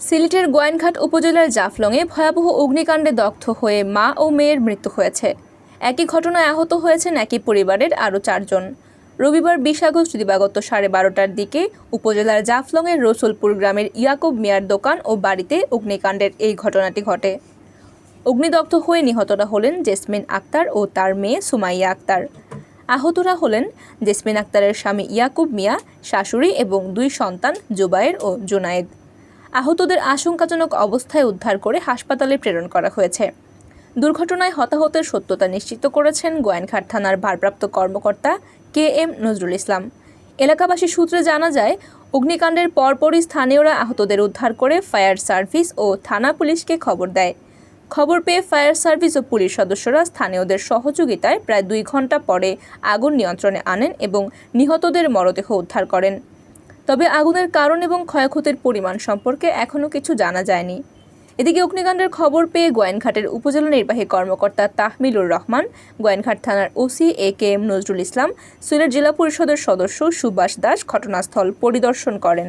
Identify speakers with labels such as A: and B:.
A: সিলেটের গোয়াইনঘাট উপজেলার জাফলংয়ে ভয়াবহ অগ্নিকাণ্ডে দগ্ধ হয়ে মা ও মেয়ের মৃত্যু হয়েছে। একই ঘটনায় আহত হয়েছেন একই পরিবারের আরও 4 জন। রবিবার 20 আগস্ট দিবাগত 12:30টার দিকে উপজেলার জাফলংয়ের রসুলপুর গ্রামের ইয়াকুব মিয়ার দোকান ও বাড়িতে অগ্নিকাণ্ডের এই ঘটনাটি ঘটে। অগ্নিদগ্ধ হয়ে নিহতরা হলেন জেসমিন আক্তার ও তার মেয়ে সুমাইয়া আক্তার। আহতরা হলেন জেসমিন আক্তারের স্বামী ইয়াকুব মিয়া, শাশুড়ি এবং 2 সন্তান জুবায়ের ও জুনায়েদ। আহতদের আশঙ্কাজনক অবস্থায় উদ্ধার করে হাসপাতালে প্রেরণ করা হয়েছে। দুর্ঘটনায় হতাহতের সত্যতা নিশ্চিত করেছেন গোয়াইনঘাট থানার ভারপ্রাপ্ত কর্মকর্তা KM নজরুল ইসলাম। এলাকাবাসী সূত্রে জানা যায়, অগ্নিকাণ্ডের পরপরই স্থানীয়রা আহতদের উদ্ধার করে ফায়ার সার্ভিস ও থানা পুলিশকে খবর দেয়। খবর পেয়ে ফায়ার সার্ভিস ও পুলিশ সদস্যরা স্থানীয়দের সহযোগিতায় প্রায় 2 ঘন্টা পরে আগুন নিয়ন্ত্রণে আনেন এবং নিহতদের মরদেহ উদ্ধার করেন। তবে আগুনের কারণ এবং ক্ষয়ক্ষতির পরিমাণ সম্পর্কে এখনও কিছু জানা যায়নি। এদিকে অগ্নিকাণ্ডের খবর পেয়ে গোয়াইনঘাটের উপজেলা নির্বাহী কর্মকর্তা তাহমিলুর রহমান, গোয়াইনঘাট থানার OC KM নজরুল ইসলাম, সিলেট জেলা পরিষদের সদস্য সুভাষ দাস ঘটনাস্থল পরিদর্শন করেন।